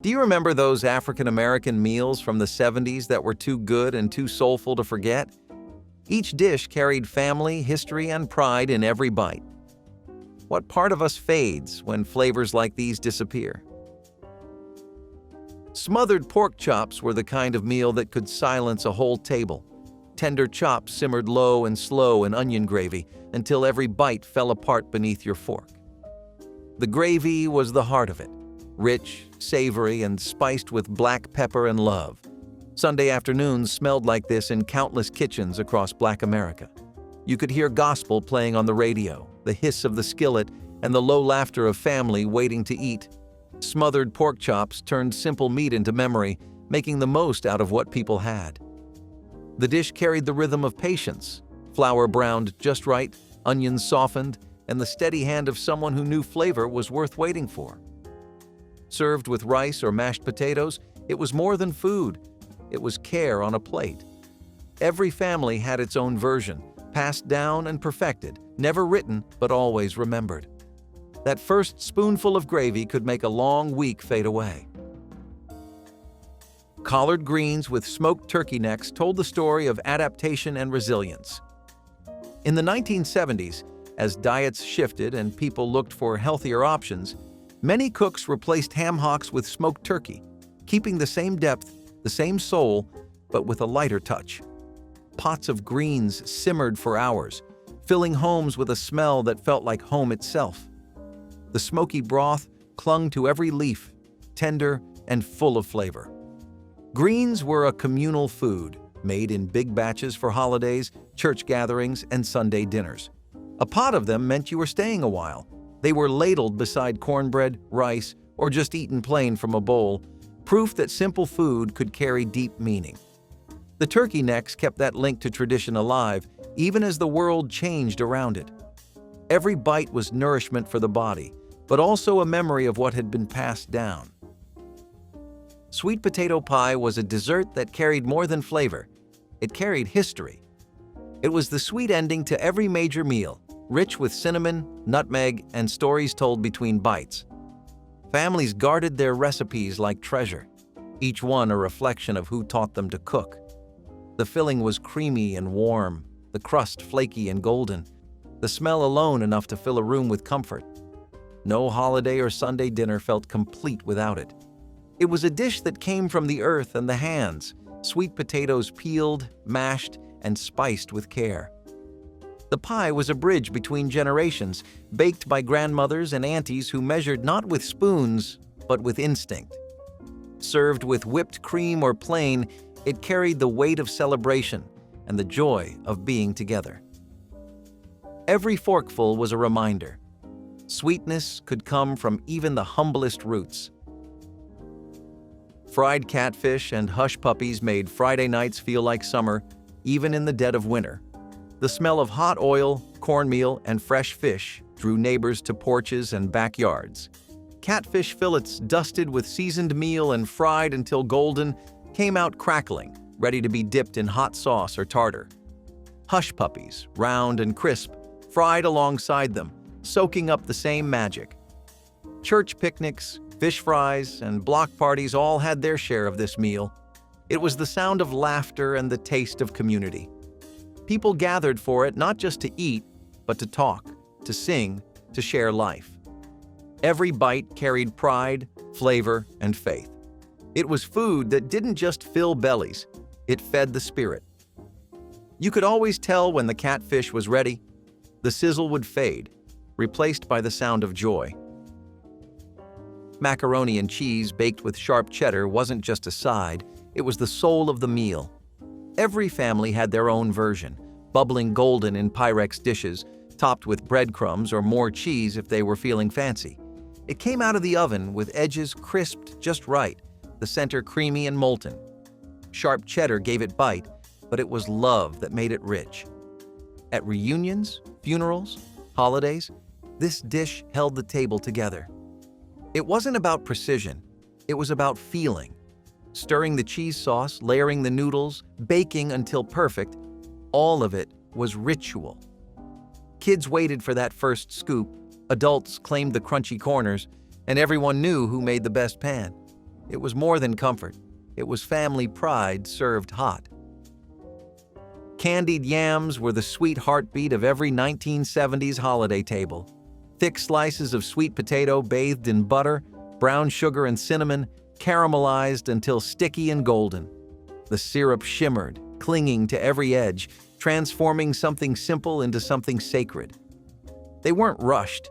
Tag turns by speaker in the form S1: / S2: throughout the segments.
S1: Do you remember those African-American meals from the 70s that were too good and too soulful to forget? Each dish carried family, history, and pride in every bite. What part of us fades when flavors like these disappear? Smothered pork chops were the kind of meal that could silence a whole table. Tender chops simmered low and slow in onion gravy until every bite fell apart beneath your fork. The gravy was the heart of it, rich, savory, and spiced with black pepper and love. Sunday afternoons smelled like this in countless kitchens across Black America. You could hear gospel playing on the radio, the hiss of the skillet, and the low laughter of family waiting to eat. Smothered pork chops turned simple meat into memory, making the most out of what people had. The dish carried the rhythm of patience, flour browned just right, onions softened, and the steady hand of someone who knew flavor was worth waiting for. Served with rice or mashed potatoes, it was more than food. It was care on a plate. Every family had its own version, passed down and perfected, never written but always remembered. That first spoonful of gravy could make a long week fade away. Collard greens with smoked turkey necks told the story of adaptation and resilience. In the 1970s, as diets shifted and people looked for healthier options, many cooks replaced ham hocks with smoked turkey, keeping the same depth, the same soul, but with a lighter touch. Pots of greens simmered for hours, filling homes with a smell that felt like home itself. The smoky broth clung to every leaf, tender and full of flavor. Greens were a communal food, made in big batches for holidays, church gatherings, and Sunday dinners. A pot of them meant you were staying a while. They were ladled beside cornbread, rice, or just eaten plain from a bowl, proof that simple food could carry deep meaning. The turkey necks kept that link to tradition alive, even as the world changed around it. Every bite was nourishment for the body, but also a memory of what had been passed down. Sweet potato pie was a dessert that carried more than flavor. It carried history. It was the sweet ending to every major meal, rich with cinnamon, nutmeg, and stories told between bites. Families guarded their recipes like treasure, each one a reflection of who taught them to cook. The filling was creamy and warm, the crust flaky and golden, the smell alone enough to fill a room with comfort. No holiday or Sunday dinner felt complete without it. It was a dish that came from the earth and the hands, sweet potatoes peeled, mashed, and spiced with care. The pie was a bridge between generations, baked by grandmothers and aunties who measured not with spoons, but with instinct. Served with whipped cream or plain, it carried the weight of celebration and the joy of being together. Every forkful was a reminder. Sweetness could come from even the humblest roots. Fried catfish and hush puppies made Friday nights feel like summer, even in the dead of winter. The smell of hot oil, cornmeal, and fresh fish drew neighbors to porches and backyards. Catfish fillets dusted with seasoned meal and fried until golden came out crackling, ready to be dipped in hot sauce or tartar. Hush puppies, round and crisp, fried alongside them, soaking up the same magic. Church picnics, fish fries, and block parties all had their share of this meal. It was the sound of laughter and the taste of community. People gathered for it not just to eat, but to talk, to sing, to share life. Every bite carried pride, flavor, and faith. It was food that didn't just fill bellies, it fed the spirit. You could always tell when the catfish was ready. The sizzle would fade, replaced by the sound of joy. Macaroni and cheese baked with sharp cheddar wasn't just a side, it was the soul of the meal. Every family had their own version, bubbling golden in Pyrex dishes, topped with breadcrumbs or more cheese if they were feeling fancy. It came out of the oven with edges crisped just right, the center creamy and molten. Sharp cheddar gave it bite, but it was love that made it rich. At reunions, funerals, holidays, this dish held the table together. It wasn't about precision, it was about feeling. Stirring the cheese sauce, layering the noodles, baking until perfect, all of it was ritual. Kids waited for that first scoop, adults claimed the crunchy corners, and everyone knew who made the best pan. It was more than comfort. It was family pride served hot. Candied yams were the sweet heartbeat of every 1970s holiday table. Thick slices of sweet potato bathed in butter, brown sugar and cinnamon, caramelized until sticky and golden. The syrup shimmered, clinging to every edge, transforming something simple into something sacred. They weren't rushed,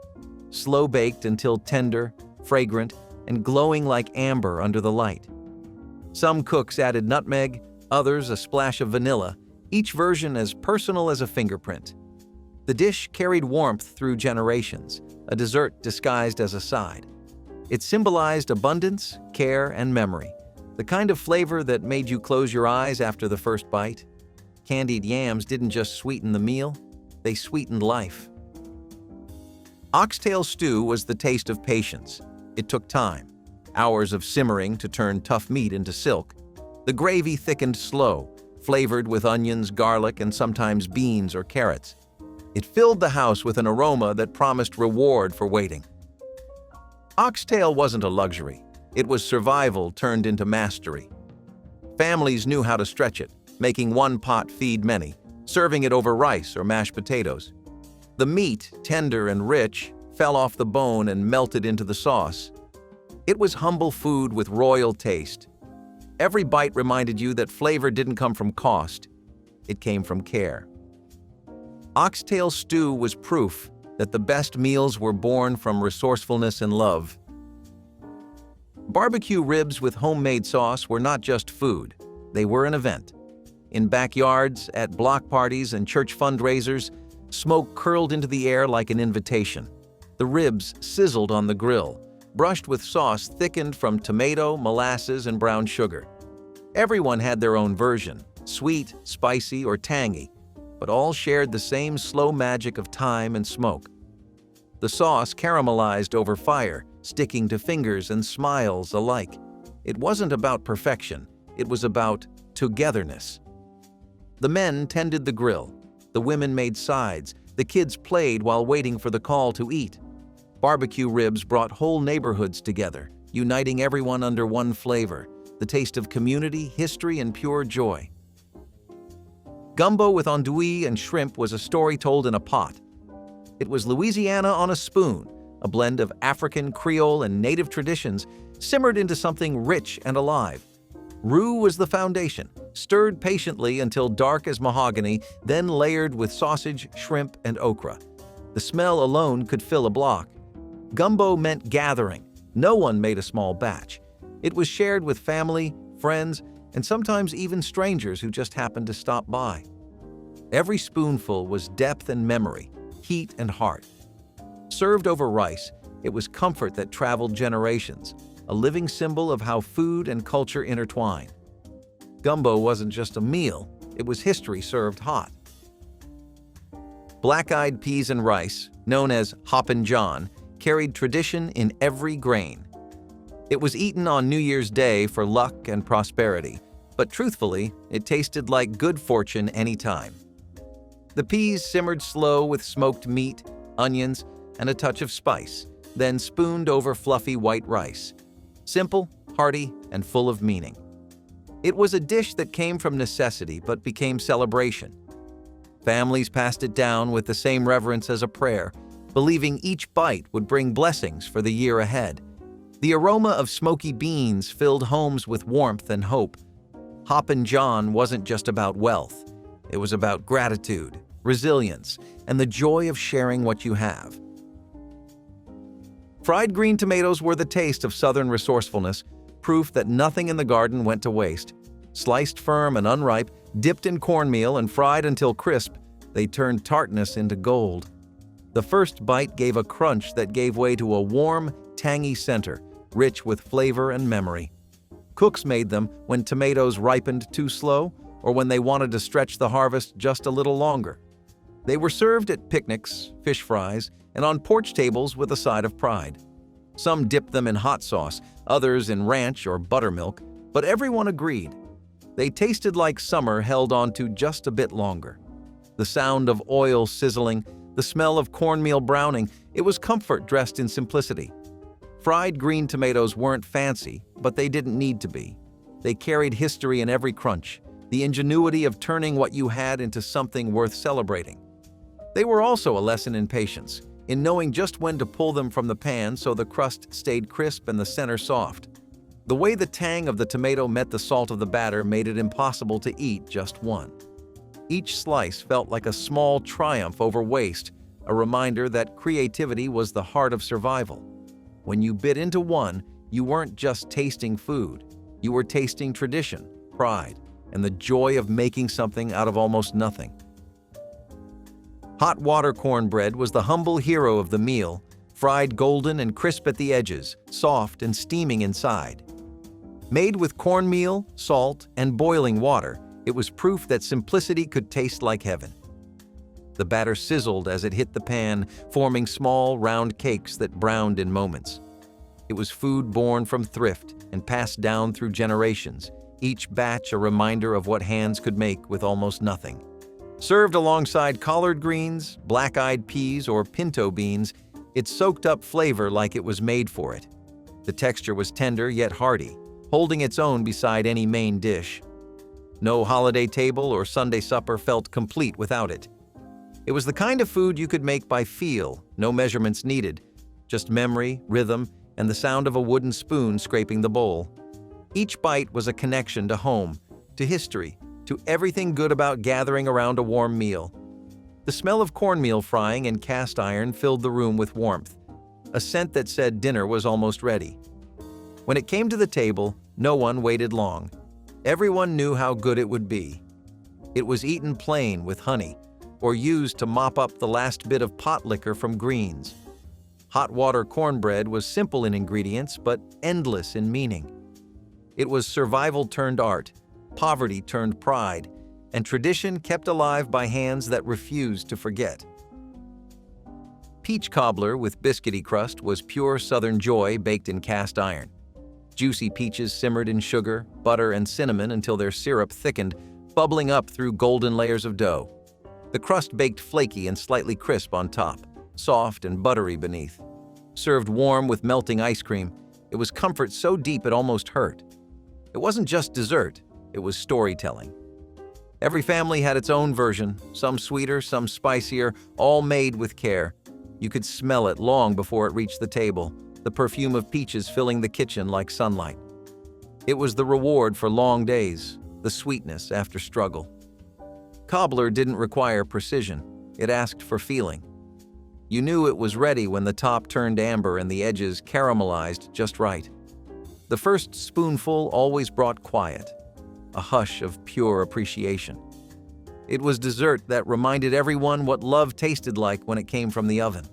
S1: slow-baked until tender, fragrant, and glowing like amber under the light. Some cooks added nutmeg, others a splash of vanilla, each version as personal as a fingerprint. The dish carried warmth through generations, a dessert disguised as a side. It symbolized abundance, care, and memory, the kind of flavor that made you close your eyes after the first bite. Candied yams didn't just sweeten the meal, they sweetened life. Oxtail stew was the taste of patience. It took time, hours of simmering to turn tough meat into silk. The gravy thickened slow, flavored with onions, garlic, and sometimes beans or carrots. It filled the house with an aroma that promised reward for waiting. Oxtail wasn't a luxury. It was survival turned into mastery. Families knew how to stretch it, making one pot feed many, serving it over rice or mashed potatoes. The meat, tender and rich, fell off the bone and melted into the sauce. It was humble food with royal taste. Every bite reminded you that flavor didn't come from cost. It came from care. Oxtail stew was proof that the best meals were born from resourcefulness and love. Barbecue ribs with homemade sauce were not just food, they were an event. In backyards, at block parties, and church fundraisers, smoke curled into the air like an invitation. The ribs sizzled on the grill, brushed with sauce thickened from tomato, molasses, and brown sugar. Everyone had their own version, sweet, spicy, or tangy, but all shared the same slow magic of time and smoke. The sauce caramelized over fire, sticking to fingers and smiles alike. It wasn't about perfection, it was about togetherness. The men tended the grill, the women made sides, the kids played while waiting for the call to eat. Barbecue ribs brought whole neighborhoods together, uniting everyone under one flavor, the taste of community, history, and pure joy. Gumbo with andouille and shrimp was a story told in a pot. It was Louisiana on a spoon, a blend of African, Creole, and native traditions simmered into something rich and alive. Roux was the foundation, stirred patiently until dark as mahogany, then layered with sausage, shrimp, and okra. The smell alone could fill a block. Gumbo meant gathering. No one made a small batch. It was shared with family, friends, and sometimes even strangers who just happened to stop by. Every spoonful was depth and memory, heat and heart. Served over rice, it was comfort that traveled generations, a living symbol of how food and culture intertwine. Gumbo wasn't just a meal, it was history served hot. Black-eyed peas and rice, known as Hoppin John, carried tradition in every grain. It was eaten on New Year's Day for luck and prosperity, but truthfully, it tasted like good fortune anytime. The peas simmered slow with smoked meat, onions, and a touch of spice, then spooned over fluffy white rice. Simple, hearty, and full of meaning. It was a dish that came from necessity but became celebration. Families passed it down with the same reverence as a prayer, believing each bite would bring blessings for the year ahead. The aroma of smoky beans filled homes with warmth and hope. Hoppin John wasn't just about wealth. It was about gratitude, resilience, and the joy of sharing what you have. Fried green tomatoes were the taste of Southern resourcefulness, proof that nothing in the garden went to waste. Sliced firm and unripe, dipped in cornmeal and fried until crisp, they turned tartness into gold. The first bite gave a crunch that gave way to a warm, tangy center, rich with flavor and memory. Cooks made them when tomatoes ripened too slow or when they wanted to stretch the harvest just a little longer. They were served at picnics, fish fries, and on porch tables with a side of pride. Some dipped them in hot sauce, others in ranch or buttermilk, but everyone agreed. They tasted like summer held on to just a bit longer. The sound of oil sizzling, the smell of cornmeal browning, it was comfort dressed in simplicity. Fried green tomatoes weren't fancy, but they didn't need to be. They carried history in every crunch, the ingenuity of turning what you had into something worth celebrating. They were also a lesson in patience, in knowing just when to pull them from the pan so the crust stayed crisp and the center soft. The way the tang of the tomato met the salt of the batter made it impossible to eat just one. Each slice felt like a small triumph over waste, a reminder that creativity was the heart of survival. When you bit into one, you weren't just tasting food. You were tasting tradition, pride, and the joy of making something out of almost nothing. Hot water cornbread was the humble hero of the meal, fried golden and crisp at the edges, soft and steaming inside. Made with cornmeal, salt, and boiling water, it was proof that simplicity could taste like heaven. The batter sizzled as it hit the pan, forming small, round cakes that browned in moments. It was food born from thrift and passed down through generations, each batch a reminder of what hands could make with almost nothing. Served alongside collard greens, black-eyed peas, or pinto beans, it soaked up flavor like it was made for it. The texture was tender yet hearty, holding its own beside any main dish. No holiday table or Sunday supper felt complete without it. It was the kind of food you could make by feel, no measurements needed, just memory, rhythm, and the sound of a wooden spoon scraping the bowl. Each bite was a connection to home, to history, to everything good about gathering around a warm meal. The smell of cornmeal frying in cast iron filled the room with warmth, a scent that said dinner was almost ready. When it came to the table, no one waited long. Everyone knew how good it would be. It was eaten plain with honey, or used to mop up the last bit of potlikker from greens. Hot water cornbread was simple in ingredients, but endless in meaning. It was survival turned art, poverty turned pride, and tradition kept alive by hands that refused to forget. Peach cobbler with biscuity crust was pure southern joy baked in cast iron. Juicy peaches simmered in sugar, butter, and cinnamon until their syrup thickened, bubbling up through golden layers of dough. The crust baked flaky and slightly crisp on top, soft and buttery beneath. Served warm with melting ice cream, it was comfort so deep it almost hurt. It wasn't just dessert, it was storytelling. Every family had its own version, some sweeter, some spicier, all made with care. You could smell it long before it reached the table, the perfume of peaches filling the kitchen like sunlight. It was the reward for long days, the sweetness after struggle. Cobbler didn't require precision, it asked for feeling. You knew it was ready when the top turned amber and the edges caramelized just right. The first spoonful always brought quiet, a hush of pure appreciation. It was dessert that reminded everyone what love tasted like when it came from the oven.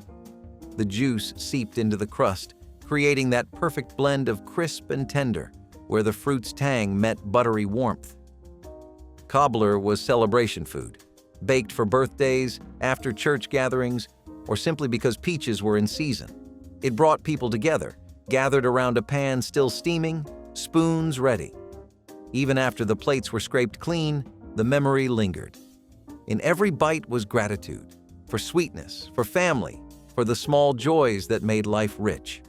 S1: The juice seeped into the crust, creating that perfect blend of crisp and tender, where the fruit's tang met buttery warmth. Cobbler was celebration food, baked for birthdays, after church gatherings, or simply because peaches were in season. It brought people together, gathered around a pan still steaming, spoons ready. Even after the plates were scraped clean, the memory lingered. In every bite was gratitude, for sweetness, for family, for the small joys that made life rich.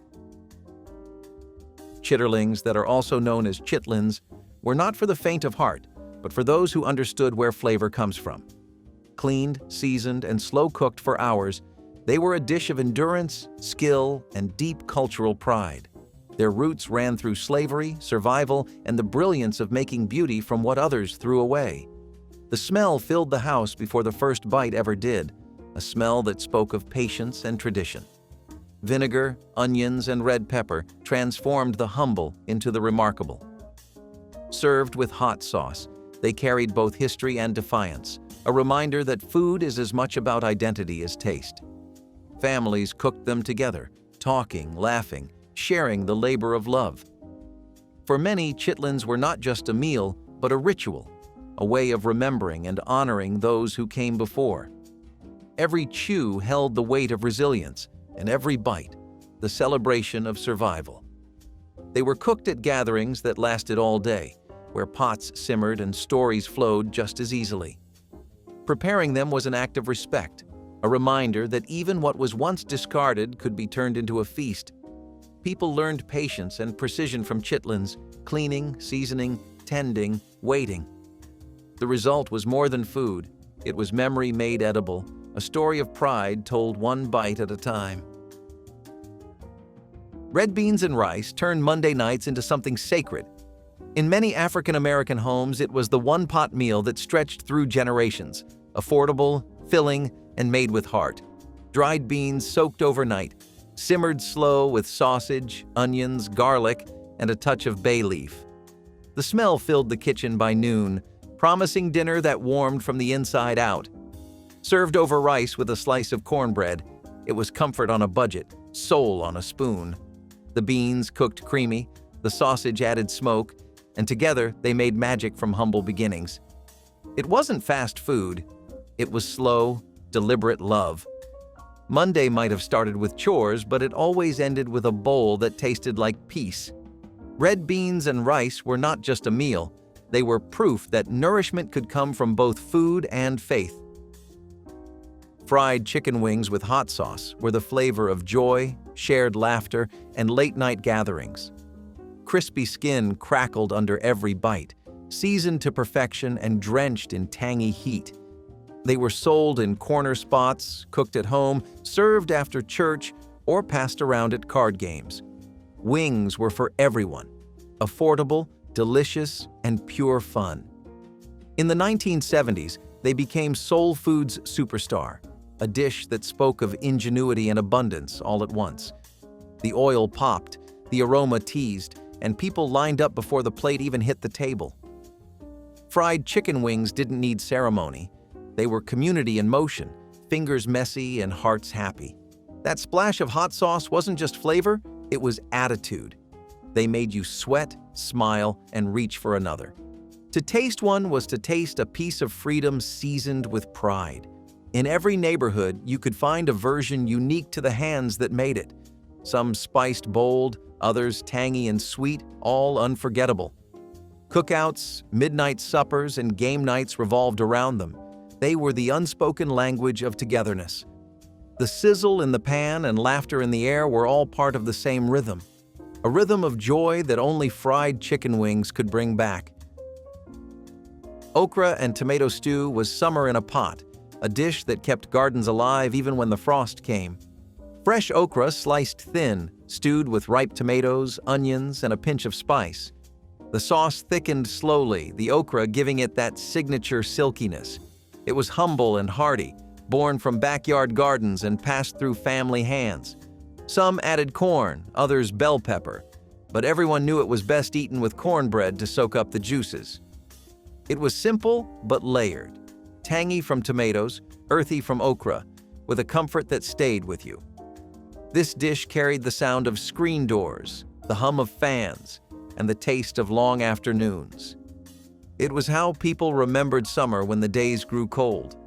S1: Chitterlings, that are also known as chitlins, were not for the faint of heart, but for those who understood where flavor comes from. Cleaned, seasoned, and slow-cooked for hours, they were a dish of endurance, skill, and deep cultural pride. Their roots ran through slavery, survival, and the brilliance of making beauty from what others threw away. The smell filled the house before the first bite ever did, a smell that spoke of patience and tradition. Vinegar, onions, and red pepper transformed the humble into the remarkable. Served with hot sauce, they carried both history and defiance, a reminder that food is as much about identity as taste. Families cooked them together, talking, laughing, sharing the labor of love. For many, chitlins were not just a meal, but a ritual, a way of remembering and honoring those who came before. Every chew held the weight of resilience, and every bite, the celebration of survival. They were cooked at gatherings that lasted all day, where pots simmered and stories flowed just as easily. Preparing them was an act of respect, a reminder that even what was once discarded could be turned into a feast. People learned patience and precision from chitlins, cleaning, seasoning, tending, waiting. The result was more than food. It was memory made edible, a story of pride told one bite at a time. Red beans and rice turned Monday nights into something sacred. In many African American homes, it was the one-pot meal that stretched through generations, affordable, filling, and made with heart. Dried beans soaked overnight, simmered slow with sausage, onions, garlic, and a touch of bay leaf. The smell filled the kitchen by noon, promising dinner that warmed from the inside out. Served over rice with a slice of cornbread, it was comfort on a budget, soul on a spoon. The beans cooked creamy, the sausage added smoke, and together they made magic from humble beginnings. It wasn't fast food, it was slow, deliberate love. Monday might have started with chores, but it always ended with a bowl that tasted like peace. Red beans and rice were not just a meal, they were proof that nourishment could come from both food and faith. Fried chicken wings with hot sauce were the flavor of joy, shared laughter, and late-night gatherings. Crispy skin crackled under every bite, seasoned to perfection and drenched in tangy heat. They were sold in corner spots, cooked at home, served after church, or passed around at card games. Wings were for everyone, affordable, delicious, and pure fun. In the 1970s, they became soul food's superstar, a dish that spoke of ingenuity and abundance all at once. The oil popped, the aroma teased, and people lined up before the plate even hit the table. Fried chicken wings didn't need ceremony. They were community in motion, fingers messy and hearts happy. That splash of hot sauce wasn't just flavor, it was attitude. They made you sweat, smile, and reach for another. To taste one was to taste a piece of freedom seasoned with pride. In every neighborhood, you could find a version unique to the hands that made it. Some spiced bold, others tangy and sweet, all unforgettable. Cookouts, midnight suppers, and game nights revolved around them. They were the unspoken language of togetherness. The sizzle in the pan and laughter in the air were all part of the same rhythm, a rhythm of joy that only fried chicken wings could bring back. Okra and tomato stew was summer in a pot, a dish that kept gardens alive even when the frost came. Fresh okra sliced thin, stewed with ripe tomatoes, onions, and a pinch of spice. The sauce thickened slowly, the okra giving it that signature silkiness. It was humble and hearty, born from backyard gardens and passed through family hands. Some added corn, others bell pepper, but everyone knew it was best eaten with cornbread to soak up the juices. It was simple but layered, tangy from tomatoes, earthy from okra, with a comfort that stayed with you. This dish carried the sound of screen doors, the hum of fans, and the taste of long afternoons. It was how people remembered summer when the days grew cold.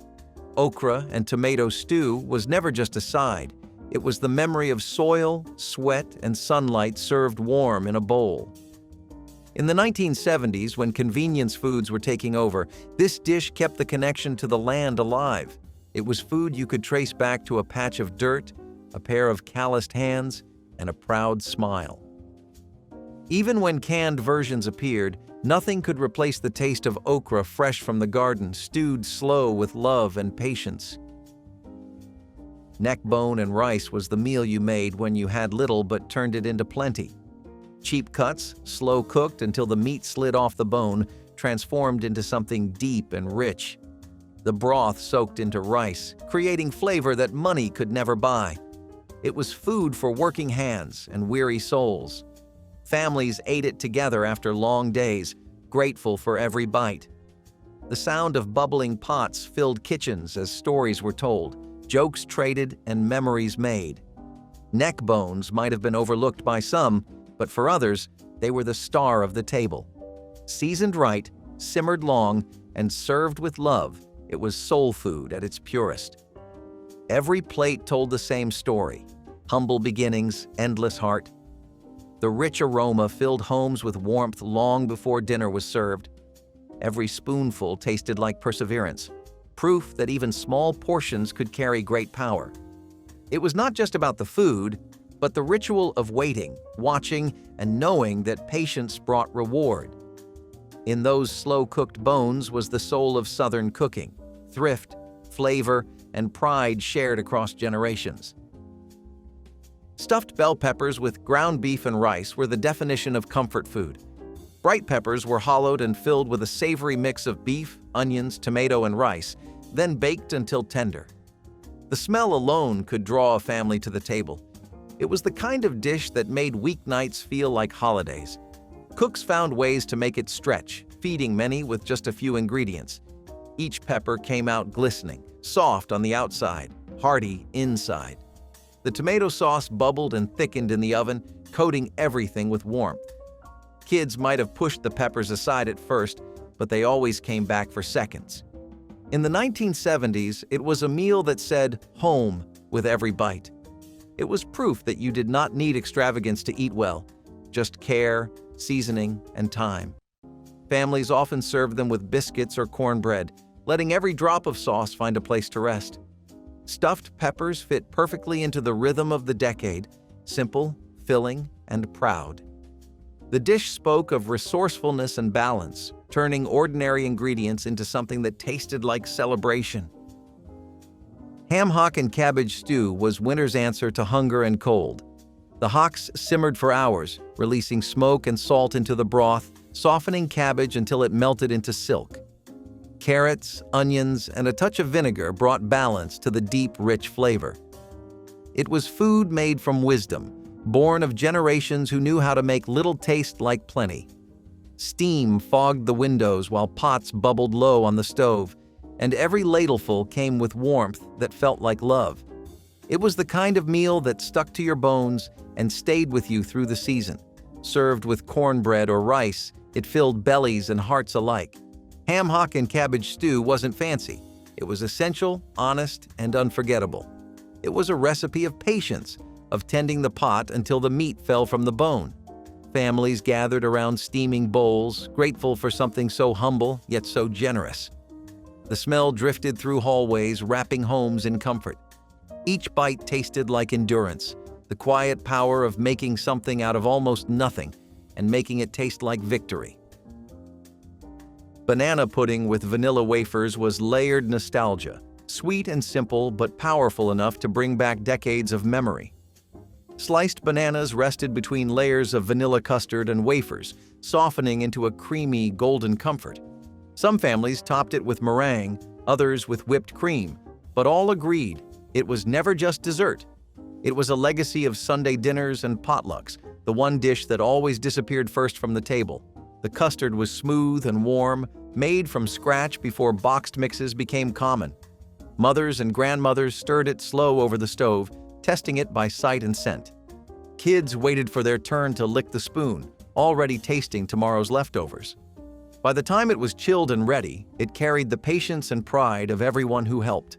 S1: Okra and tomato stew was never just a side. It was the memory of soil, sweat, and sunlight served warm in a bowl. In the 1970s, when convenience foods were taking over, this dish kept the connection to the land alive. It was food you could trace back to a patch of dirt, a pair of calloused hands, and a proud smile. Even when canned versions appeared, nothing could replace the taste of okra fresh from the garden, stewed slow with love and patience. Neckbone and rice was the meal you made when you had little but turned it into plenty. Cheap cuts, slow cooked until the meat slid off the bone, transformed into something deep and rich. The broth soaked into rice, creating flavor that money could never buy. It was food for working hands and weary souls. Families ate it together after long days, grateful for every bite. The sound of bubbling pots filled kitchens as stories were told, jokes traded, and memories made. Neck bones might have been overlooked by some, but for others, they were the star of the table. Seasoned right, simmered long, and served with love, it was soul food at its purest. Every plate told the same story: humble beginnings, endless heart. The rich aroma filled homes with warmth long before dinner was served. Every spoonful tasted like perseverance, proof that even small portions could carry great power. It was not just about the food, but the ritual of waiting, watching, and knowing that patience brought reward. In those slow-cooked bones was the soul of Southern cooking, thrift, flavor, and pride shared across generations. Stuffed bell peppers with ground beef and rice were the definition of comfort food. Bright peppers were hollowed and filled with a savory mix of beef, onions, tomato, and rice, then baked until tender. The smell alone could draw a family to the table. It was the kind of dish that made weeknights feel like holidays. Cooks found ways to make it stretch, feeding many with just a few ingredients. Each pepper came out glistening, soft on the outside, hearty inside. The tomato sauce bubbled and thickened in the oven, coating everything with warmth. Kids might have pushed the peppers aside at first, but they always came back for seconds. In the 1970s, it was a meal that said home with every bite. It was proof that you did not need extravagance to eat well, just care, seasoning, and time. Families often served them with biscuits or cornbread, letting every drop of sauce find a place to rest. Stuffed peppers fit perfectly into the rhythm of the decade, simple, filling, and proud. The dish spoke of resourcefulness and balance, turning ordinary ingredients into something that tasted like celebration. Ham, hock, and cabbage stew was winter's answer to hunger and cold. The hocks simmered for hours, releasing smoke and salt into the broth, softening cabbage until it melted into silk. Carrots, onions, and a touch of vinegar brought balance to the deep, rich flavor. It was food made from wisdom, born of generations who knew how to make little taste like plenty. Steam fogged the windows while pots bubbled low on the stove, and every ladleful came with warmth that felt like love. It was the kind of meal that stuck to your bones and stayed with you through the season. Served with cornbread or rice, it filled bellies and hearts alike. Ham, hock, and cabbage stew wasn't fancy. It was essential, honest, and unforgettable. It was a recipe of patience, of tending the pot until the meat fell from the bone. Families gathered around steaming bowls, grateful for something so humble yet so generous. The smell drifted through hallways, wrapping homes in comfort. Each bite tasted like endurance, the quiet power of making something out of almost nothing and making it taste like victory. Banana pudding with vanilla wafers was layered nostalgia, sweet and simple but powerful enough to bring back decades of memory. Sliced bananas rested between layers of vanilla custard and wafers, softening into a creamy, golden comfort. Some families topped it with meringue, others with whipped cream, but all agreed it was never just dessert. It was a legacy of Sunday dinners and potlucks, the one dish that always disappeared first from the table. The custard was smooth and warm, made from scratch before boxed mixes became common. Mothers and grandmothers stirred it slow over the stove, testing it by sight and scent. Kids waited for their turn to lick the spoon, already tasting tomorrow's leftovers. By the time it was chilled and ready, it carried the patience and pride of everyone who helped.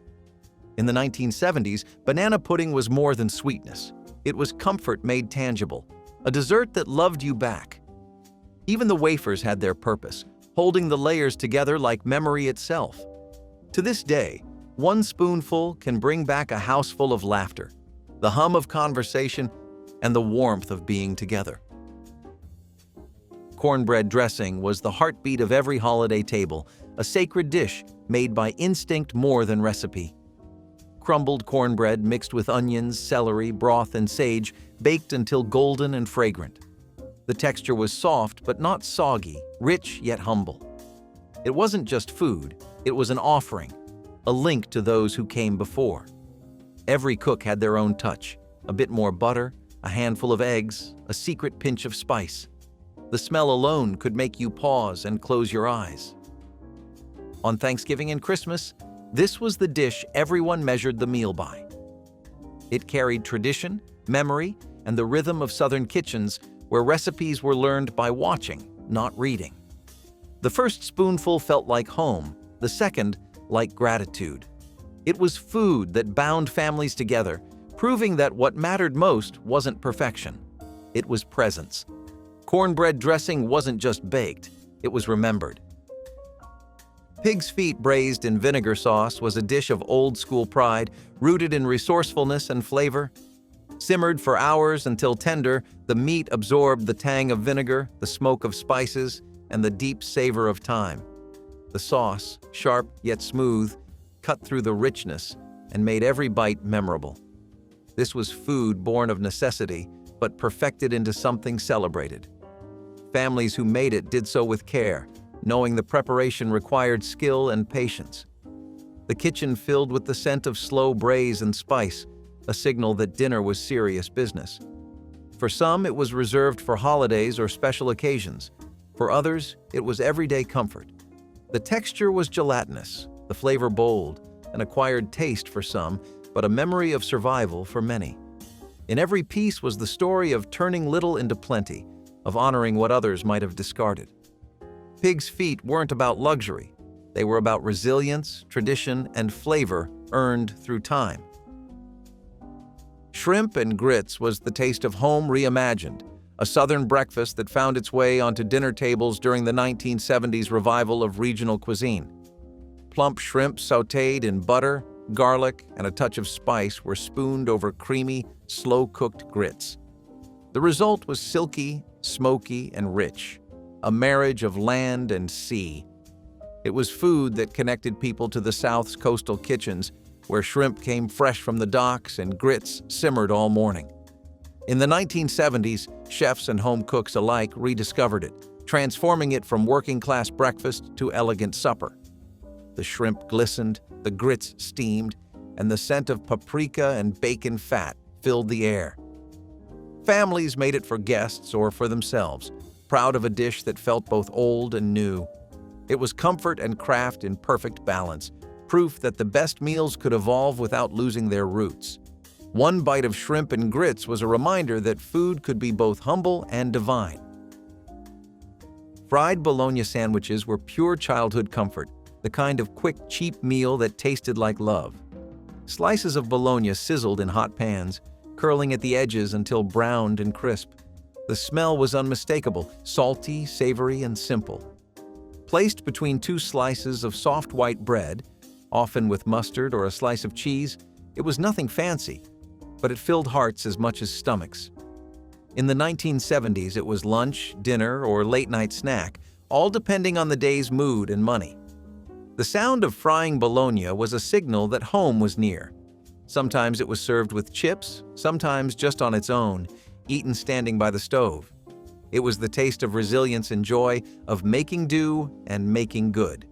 S1: In the 1970s, banana pudding was more than sweetness. It was comfort made tangible, a dessert that loved you back. Even the wafers had their purpose, holding the layers together like memory itself. To this day, one spoonful can bring back a house full of laughter, the hum of conversation, and the warmth of being together. Cornbread dressing was the heartbeat of every holiday table, a sacred dish made by instinct more than recipe. Crumbled cornbread mixed with onions, celery, broth, and sage, baked until golden and fragrant. The texture was soft but not soggy, rich yet humble. It wasn't just food, it was an offering, a link to those who came before. Every cook had their own touch, a bit more butter, a handful of eggs, a secret pinch of spice. The smell alone could make you pause and close your eyes. On Thanksgiving and Christmas, this was the dish everyone measured the meal by. It carried tradition, memory, and the rhythm of Southern kitchens where recipes were learned by watching, not reading. The first spoonful felt like home, the second like gratitude. It was food that bound families together, proving that what mattered most wasn't perfection. It was presence. Cornbread dressing wasn't just baked, it was remembered. Pig's feet braised in vinegar sauce was a dish of old-school pride, rooted in resourcefulness and flavor. Simmered for hours until tender, the meat absorbed the tang of vinegar, the smoke of spices, and the deep savor of thyme. The sauce, sharp yet smooth, cut through the richness and made every bite memorable. This was food born of necessity, but perfected into something celebrated. Families who made it did so with care, knowing the preparation required skill and patience. The kitchen filled with the scent of slow braise and spice, a signal that dinner was serious business. For some, it was reserved for holidays or special occasions. For others, it was everyday comfort. The texture was gelatinous, the flavor bold, an acquired taste for some, but a memory of survival for many. In every piece was the story of turning little into plenty, of honoring what others might have discarded. Pig's feet weren't about luxury. They were about resilience, tradition, and flavor earned through time. Shrimp and grits was the taste of home reimagined, a Southern breakfast that found its way onto dinner tables during the 1970s revival of regional cuisine. Plump shrimp sautéed in butter, garlic, and a touch of spice were spooned over creamy, slow-cooked grits. The result was silky, smoky, and rich, a marriage of land and sea. It was food that connected people to the South's coastal kitchens, where shrimp came fresh from the docks and grits simmered all morning. In the 1970s, chefs and home cooks alike rediscovered it, transforming it from working-class breakfast to elegant supper. The shrimp glistened, the grits steamed, and the scent of paprika and bacon fat filled the air. Families made it for guests or for themselves, proud of a dish that felt both old and new. It was comfort and craft in perfect balance, proof that the best meals could evolve without losing their roots. One bite of shrimp and grits was a reminder that food could be both humble and divine. Fried bologna sandwiches were pure childhood comfort, the kind of quick, cheap meal that tasted like love. Slices of bologna sizzled in hot pans, curling at the edges until browned and crisp. The smell was unmistakable, salty, savory, and simple. Placed between two slices of soft white bread, often with mustard or a slice of cheese, it was nothing fancy, but it filled hearts as much as stomachs. In the 1970s, it was lunch, dinner, or late-night snack, all depending on the day's mood and money. The sound of frying bologna was a signal that home was near. Sometimes it was served with chips, sometimes just on its own, eaten standing by the stove. It was the taste of resilience and joy, of making do and making good.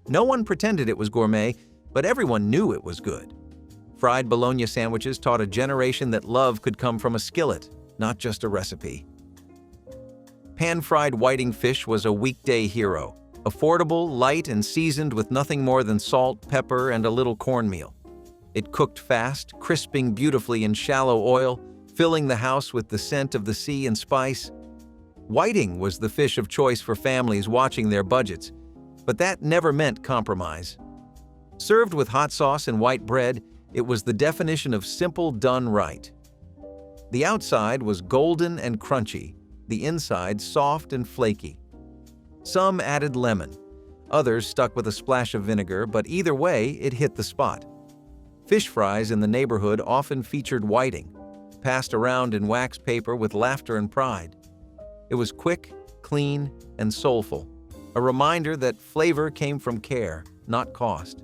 S1: No one pretended it was gourmet, but everyone knew it was good. Fried bologna sandwiches taught a generation that love could come from a skillet, not just a recipe. Pan-fried whiting fish was a weekday hero, affordable, light, and seasoned with nothing more than salt, pepper, and a little cornmeal. It cooked fast, crisping beautifully in shallow oil, filling the house with the scent of the sea and spice. Whiting was the fish of choice for families watching their budgets, but that never meant compromise. Served with hot sauce and white bread, it was the definition of simple done right. The outside was golden and crunchy, the inside soft and flaky. Some added lemon, others stuck with a splash of vinegar, but either way, it hit the spot. Fish fries in the neighborhood often featured whiting, passed around in wax paper with laughter and pride. It was quick, clean, and soulful, a reminder that flavor came from care, not cost.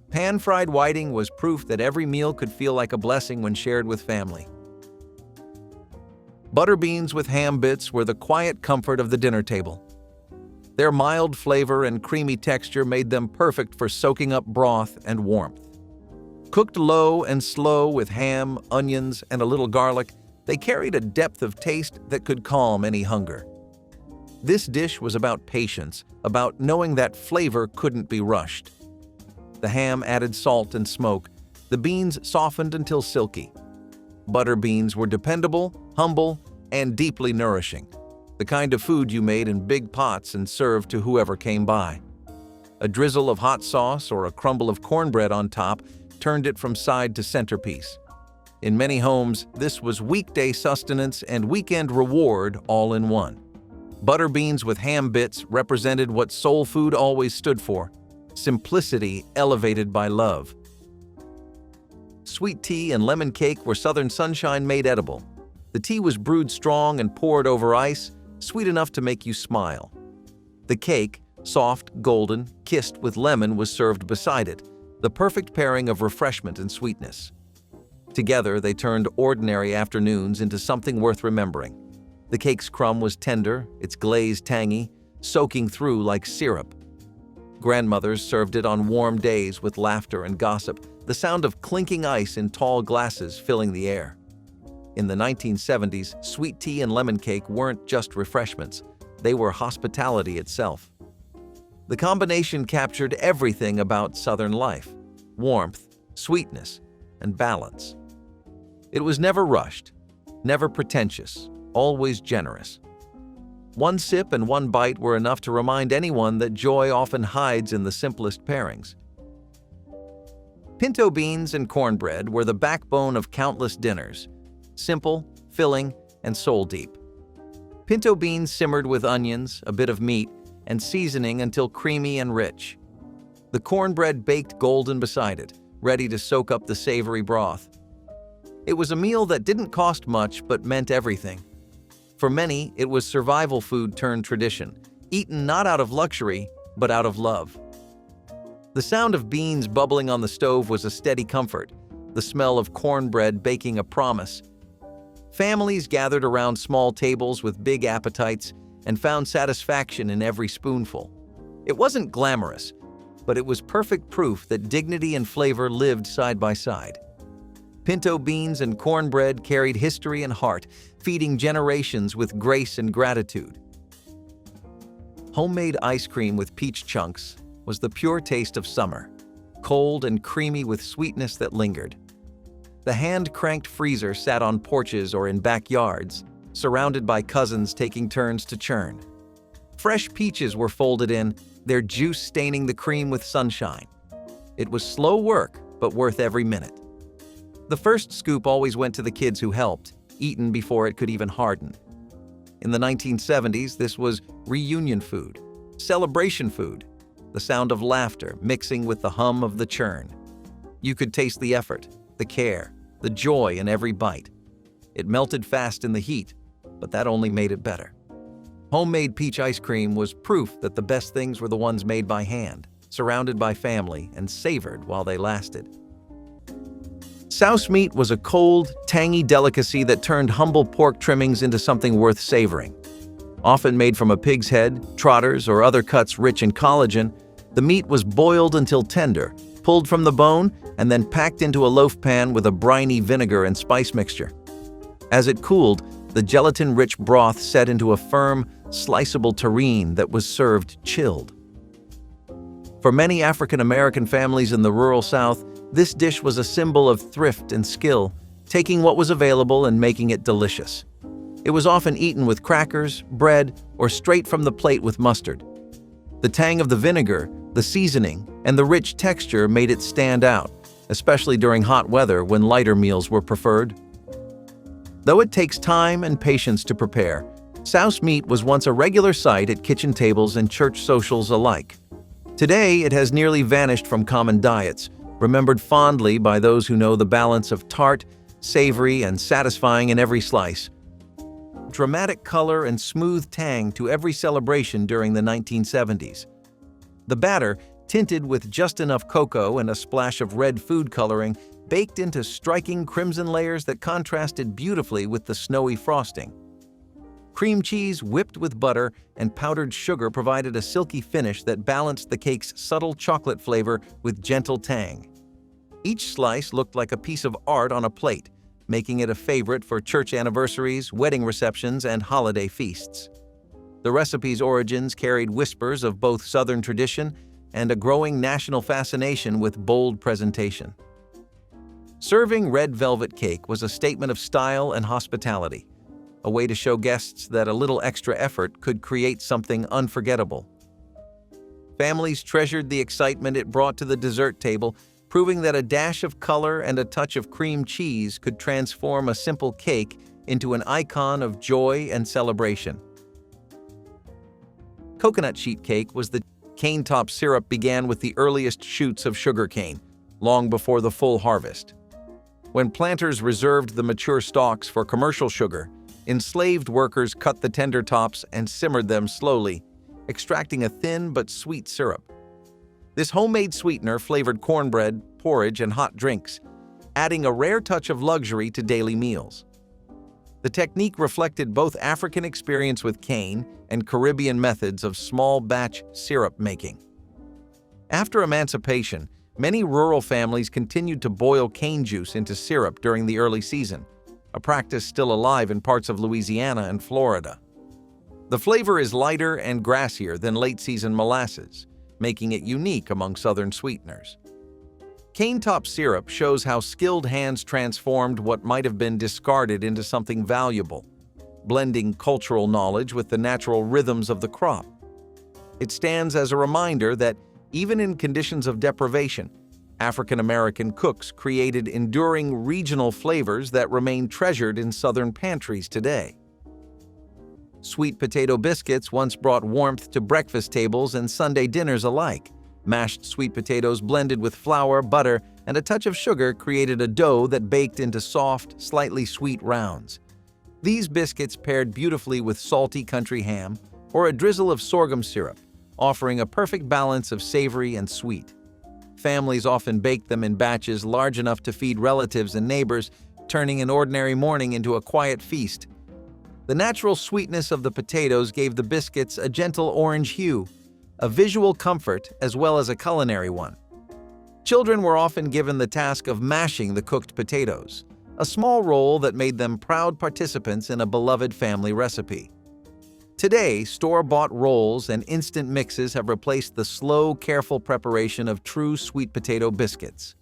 S1: Pan-fried whiting was proof that every meal could feel like a blessing when shared with family. Butter beans with ham bits were the quiet comfort of the dinner table. Their mild flavor and creamy texture made them perfect for soaking up broth and warmth. Cooked low and slow with ham, onions, and a little garlic, they carried a depth of taste that could calm any hunger. This dish was about patience, about knowing that flavor couldn't be rushed. The ham added salt and smoke. The beans softened until silky. Butter beans were dependable, humble, and deeply nourishing, the kind of food you made in big pots and served to whoever came by. A drizzle of hot sauce or a crumble of cornbread on top turned it from side to centerpiece. In many homes, this was weekday sustenance and weekend reward all in one. Butter beans with ham bits represented what soul food always stood for: simplicity elevated by love. sweet tea and lemon cake were Southern sunshine made edible. The tea was brewed strong and poured over ice, sweet enough to make you smile. The cake, soft, golden, kissed with lemon, was served beside it, the perfect pairing of refreshment and sweetness. Together, they turned ordinary afternoons into something worth remembering. The cake's crumb was tender, its glaze tangy, soaking through like syrup. Grandmothers served it on warm days with laughter and gossip, the sound of clinking ice in tall glasses filling the air. In the 1970s, sweet tea and lemon cake weren't just refreshments, they were hospitality itself. The combination captured everything about Southern life: warmth, sweetness, and balance. It was never rushed, never pretentious, always generous. One sip and one bite were enough to remind anyone that joy often hides in the simplest pairings. Pinto beans and cornbread were the backbone of countless dinners, simple, filling, and soul-deep. Pinto beans simmered with onions, a bit of meat, and seasoning until creamy and rich. The cornbread baked golden beside it, ready to soak up the savory broth. It was a meal that didn't cost much but meant everything. For many, it was survival food turned tradition, eaten not out of luxury, but out of love. The sound of beans bubbling on the stove was a steady comfort, the smell of cornbread baking a promise. Families gathered around small tables with big appetites and found satisfaction in every spoonful. It wasn't glamorous, but it was perfect proof that dignity and flavor lived side by side. Pinto beans and cornbread carried history and heart, feeding generations with grace and gratitude. Homemade ice cream with peach chunks was the pure taste of summer, cold and creamy with sweetness that lingered. The hand-cranked freezer sat on porches or in backyards, surrounded by cousins taking turns to churn. Fresh peaches were folded in, their juice staining the cream with sunshine. It was slow work, but worth every minute. The first scoop always went to the kids who helped, eaten before it could even harden. In the 1970s, this was reunion food, celebration food, the sound of laughter mixing with the hum of the churn. You could taste the effort, the care, the joy in every bite. It melted fast in the heat, but that only made it better. Homemade peach ice cream was proof that the best things were the ones made by hand, surrounded by family, and savored while they lasted. Souse meat was a cold, tangy delicacy that turned humble pork trimmings into something worth savoring. Often made from a pig's head, trotters, or other cuts rich in collagen, the meat was boiled until tender, pulled from the bone, and then packed into a loaf pan with a briny vinegar and spice mixture. As it cooled, the gelatin-rich broth set into a firm, sliceable terrine that was served chilled. For many African-American families in the rural South, this dish was a symbol of thrift and skill, taking what was available and making it delicious. It was often eaten with crackers, bread, or straight from the plate with mustard. The tang of the vinegar, the seasoning, and the rich texture made it stand out, especially during hot weather when lighter meals were preferred. Though it takes time and patience to prepare, souse meat was once a regular sight at kitchen tables and church socials alike. Today, it has nearly vanished from common diets, remembered fondly by those who know the balance of tart, savory, and satisfying in every slice. Dramatic color and smooth tang to every celebration during the 1970s. The batter, tinted with just enough cocoa and a splash of red food coloring, baked into striking crimson layers that contrasted beautifully with the snowy frosting. Cream cheese whipped with butter and powdered sugar provided a silky finish that balanced the cake's subtle chocolate flavor with gentle tang. Each slice looked like a piece of art on a plate, making it a favorite for church anniversaries, wedding receptions, and holiday feasts. The recipe's origins carried whispers of both Southern tradition and a growing national fascination with bold presentation. Serving red velvet cake was a statement of style and hospitality, a way to show guests that a little extra effort could create something unforgettable. Families treasured the excitement it brought to the dessert table, proving that a dash of color and a touch of cream cheese could transform a simple cake into an icon of joy and celebration. Coconut sheet cake was the cane top syrup began with the earliest shoots of sugarcane, long before the full harvest. When planters reserved the mature stalks for commercial sugar, enslaved workers cut the tender tops and simmered them slowly, extracting a thin but sweet syrup. This homemade sweetener flavored cornbread, porridge, and hot drinks, adding a rare touch of luxury to daily meals. The technique reflected both African experience with cane and Caribbean methods of small-batch syrup making. After emancipation, many rural families continued to boil cane juice into syrup during the early season, a practice still alive in parts of Louisiana and Florida. The flavor is lighter and grassier than late-season molasses, making it unique among southern sweeteners. Cane-top syrup shows how skilled hands transformed what might have been discarded into something valuable, blending cultural knowledge with the natural rhythms of the crop. It stands as a reminder that even in conditions of deprivation, African-American cooks created enduring regional flavors that remain treasured in southern pantries today. Sweet potato biscuits once brought warmth to breakfast tables and Sunday dinners alike. Mashed sweet potatoes blended with flour, butter, and a touch of sugar created a dough that baked into soft, slightly sweet rounds. These biscuits paired beautifully with salty country ham or a drizzle of sorghum syrup, offering a perfect balance of savory and sweet. Families often baked them in batches large enough to feed relatives and neighbors, turning an ordinary morning into a quiet feast. The natural sweetness of the potatoes gave the biscuits a gentle orange hue, a visual comfort as well as a culinary one. Children were often given the task of mashing the cooked potatoes, a small role that made them proud participants in a beloved family recipe. Today, store-bought rolls and instant mixes have replaced the slow, careful preparation of true sweet potato biscuits.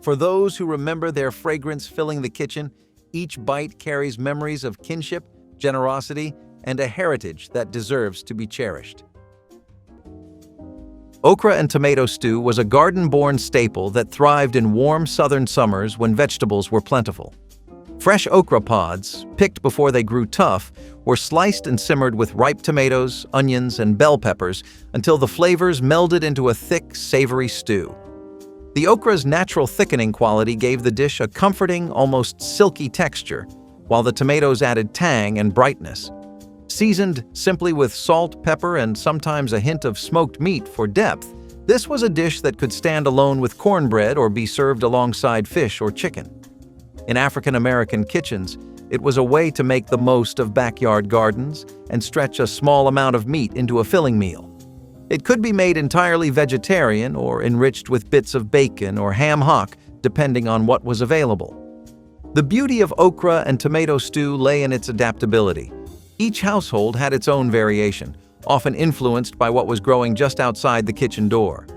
S1: For those who remember their fragrance filling the kitchen, each bite carries memories of kinship, generosity, and a heritage that deserves to be cherished. Okra and tomato stew was a garden-born staple that thrived in warm southern summers when vegetables were plentiful. Fresh okra pods, picked before they grew tough, were sliced and simmered with ripe tomatoes, onions, and bell peppers until the flavors melded into a thick, savory stew. The okra's natural thickening quality gave the dish a comforting, almost silky texture, while the tomatoes added tang and brightness. Seasoned simply with salt, pepper, and sometimes a hint of smoked meat for depth, this was a dish that could stand alone with cornbread or be served alongside fish or chicken. In African-American kitchens, it was a way to make the most of backyard gardens and stretch a small amount of meat into a filling meal. It could be made entirely vegetarian or enriched with bits of bacon or ham hock, depending on what was available. The beauty of okra and tomato stew lay in its adaptability. Each household had its own variation, often influenced by what was growing just outside the kitchen door.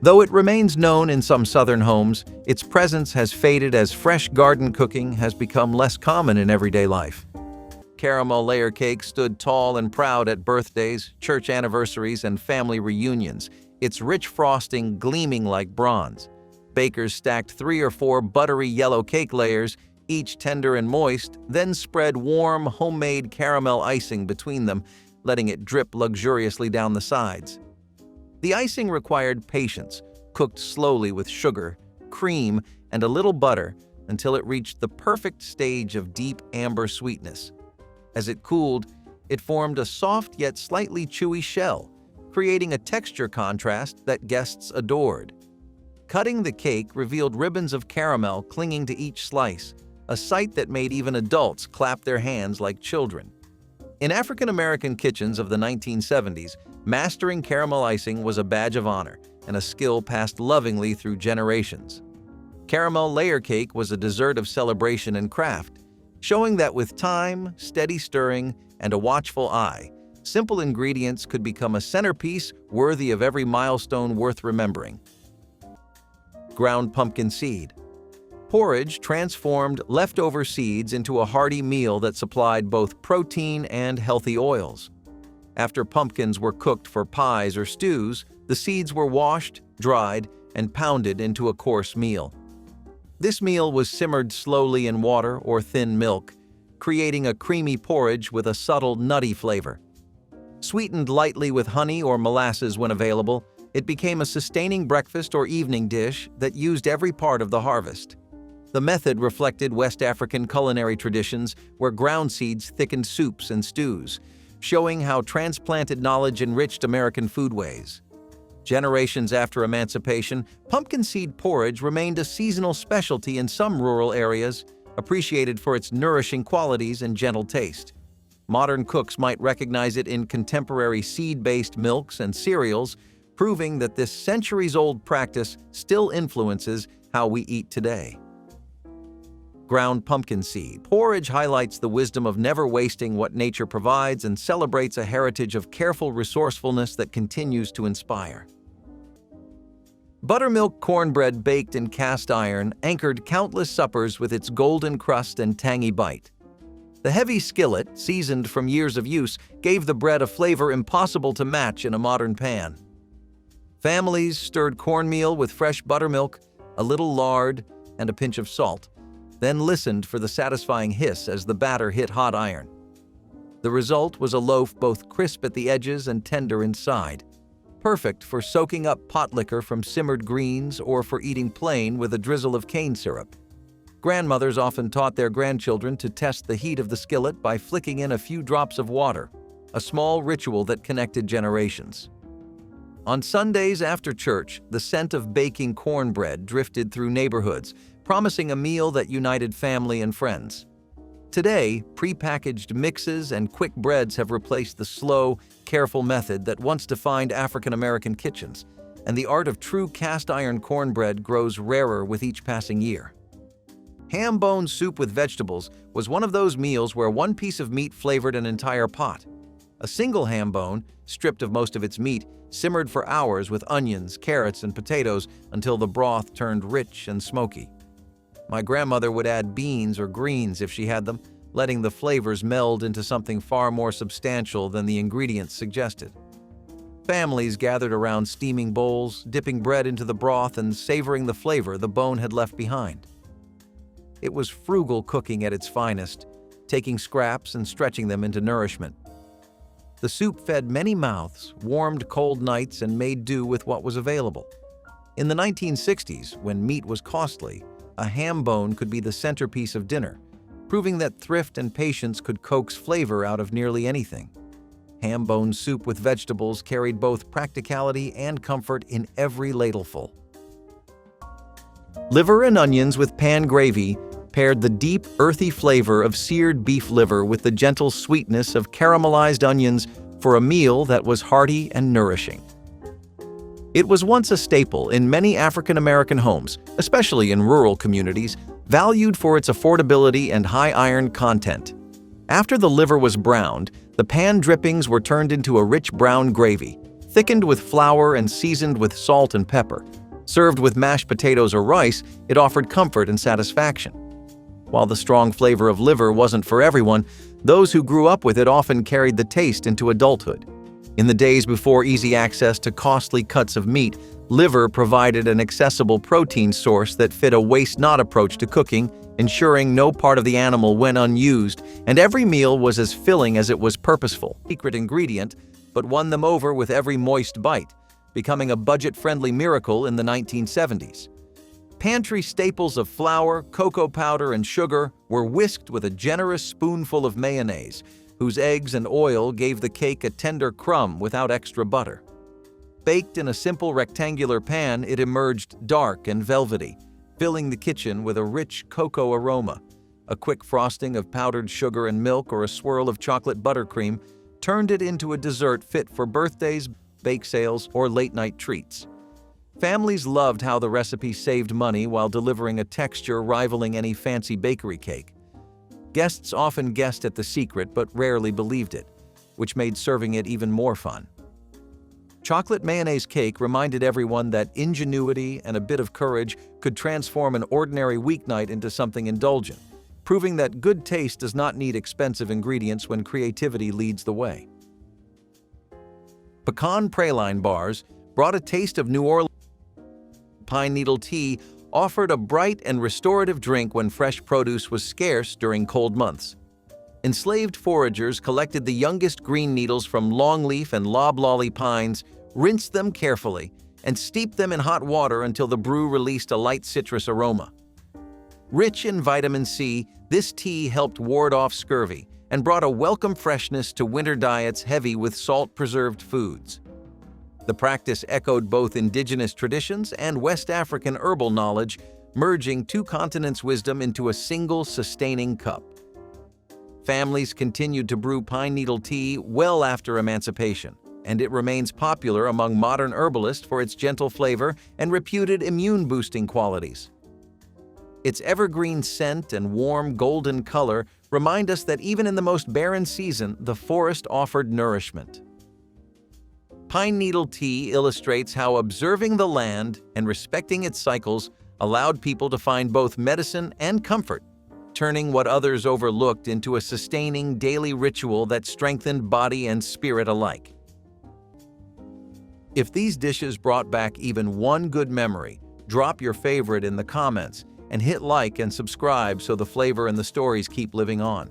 S1: Though it remains known in some southern homes, its presence has faded as fresh garden cooking has become less common in everyday life. Caramel layer cake stood tall and proud at birthdays, church anniversaries, and family reunions, its rich frosting gleaming like bronze. Bakers stacked 3 or 4 buttery yellow cake layers, each tender and moist, then spread warm, homemade caramel icing between them, letting it drip luxuriously down the sides. The icing required patience, cooked slowly with sugar, cream, and a little butter until it reached the perfect stage of deep amber sweetness. As it cooled, it formed a soft yet slightly chewy shell, creating a texture contrast that guests adored. Cutting the cake revealed ribbons of caramel clinging to each slice, a sight that made even adults clap their hands like children. In African-American kitchens of the 1970s, mastering caramel icing was a badge of honor and a skill passed lovingly through generations. Caramel layer cake was a dessert of celebration and craft, showing that with time, steady stirring, and a watchful eye, simple ingredients could become a centerpiece worthy of every milestone worth remembering. Ground pumpkin seed. Porridge transformed leftover seeds into a hearty meal that supplied both protein and healthy oils. After pumpkins were cooked for pies or stews, the seeds were washed, dried, and pounded into a coarse meal. This meal was simmered slowly in water or thin milk, creating a creamy porridge with a subtle nutty flavor. Sweetened lightly with honey or molasses when available, it became a sustaining breakfast or evening dish that used every part of the harvest. The method reflected West African culinary traditions where ground seeds thickened soups and stews, showing how transplanted knowledge enriched American foodways. Generations after emancipation, pumpkin seed porridge remained a seasonal specialty in some rural areas, appreciated for its nourishing qualities and gentle taste. Modern cooks might recognize it in contemporary seed-based milks and cereals, proving that this centuries-old practice still influences how we eat today. Ground pumpkin seed porridge highlights the wisdom of never wasting what nature provides and celebrates a heritage of careful resourcefulness that continues to inspire. Buttermilk cornbread baked in cast iron anchored countless suppers with its golden crust and tangy bite. The heavy skillet, seasoned from years of use, gave the bread a flavor impossible to match in a modern pan. Families stirred cornmeal with fresh buttermilk, a little lard, and a pinch of salt, then listened for the satisfying hiss as the batter hit hot iron. The result was a loaf both crisp at the edges and tender inside, perfect for soaking up potlikker from simmered greens or for eating plain with a drizzle of cane syrup. Grandmothers often taught their grandchildren to test the heat of the skillet by flicking in a few drops of water, a small ritual that connected generations. On Sundays after church, the scent of baking cornbread drifted through neighborhoods, promising a meal that united family and friends. Today, prepackaged mixes and quick breads have replaced the slow, careful method that once defined African American kitchens, and the art of true cast-iron cornbread grows rarer with each passing year. Ham bone soup with vegetables was one of those meals where one piece of meat flavored an entire pot. A single ham bone, stripped of most of its meat, simmered for hours with onions, carrots, and potatoes until the broth turned rich and smoky. My grandmother would add beans or greens if she had them, letting the flavors meld into something far more substantial than the ingredients suggested. Families gathered around steaming bowls, dipping bread into the broth and savoring the flavor the bone had left behind. It was frugal cooking at its finest, taking scraps and stretching them into nourishment. The soup fed many mouths, warmed cold nights, and made do with what was available. In the 1960s, when meat was costly, a ham bone could be the centerpiece of dinner, proving that thrift and patience could coax flavor out of nearly anything. Ham bone soup with vegetables carried both practicality and comfort in every ladleful. Liver and onions with pan gravy paired the deep, earthy flavor of seared beef liver with the gentle sweetness of caramelized onions for a meal that was hearty and nourishing. It was once a staple in many African American homes, especially in rural communities, valued for its affordability and high iron content. After the liver was browned, the pan drippings were turned into a rich brown gravy, thickened with flour and seasoned with salt and pepper. Served with mashed potatoes or rice, it offered comfort and satisfaction. While the strong flavor of liver wasn't for everyone, those who grew up with it often carried the taste into adulthood. In the days before easy access to costly cuts of meat, liver provided an accessible protein source that fit a waste-not approach to cooking, ensuring no part of the animal went unused, and every meal was as filling as it was purposeful. Secret ingredient, but won them over with every moist bite, becoming a budget-friendly miracle in the 1970s. Pantry staples of flour, cocoa powder, and sugar were whisked with a generous spoonful of mayonnaise, whose eggs and oil gave the cake a tender crumb without extra butter. Baked in a simple rectangular pan, it emerged dark and velvety, filling the kitchen with a rich cocoa aroma. A quick frosting of powdered sugar and milk or a swirl of chocolate buttercream turned it into a dessert fit for birthdays, bake sales, or late-night treats. Families loved how the recipe saved money while delivering a texture rivaling any fancy bakery cake. Guests often guessed at the secret but rarely believed it, which made serving it even more fun. Chocolate mayonnaise cake reminded everyone that ingenuity and a bit of courage could transform an ordinary weeknight into something indulgent, proving that good taste does not need expensive ingredients when creativity leads the way. Pecan praline bars brought a taste of New Orleans. Pine needle tea offered a bright and restorative drink when fresh produce was scarce during cold months. Enslaved foragers collected the youngest green needles from longleaf and loblolly pines, rinsed them carefully, and steeped them in hot water until the brew released a light citrus aroma. Rich in vitamin C, this tea helped ward off scurvy and brought a welcome freshness to winter diets heavy with salt-preserved foods. The practice echoed both indigenous traditions and West African herbal knowledge, merging two continents' wisdom into a single sustaining cup. Families continued to brew pine needle tea well after emancipation, and it remains popular among modern herbalists for its gentle flavor and reputed immune-boosting qualities. Its evergreen scent and warm golden color remind us that even in the most barren season, the forest offered nourishment. Pine needle tea illustrates how observing the land and respecting its cycles allowed people to find both medicine and comfort, turning what others overlooked into a sustaining daily ritual that strengthened body and spirit alike. If these dishes brought back even one good memory, drop your favorite in the comments and hit like and subscribe so the flavor and the stories keep living on.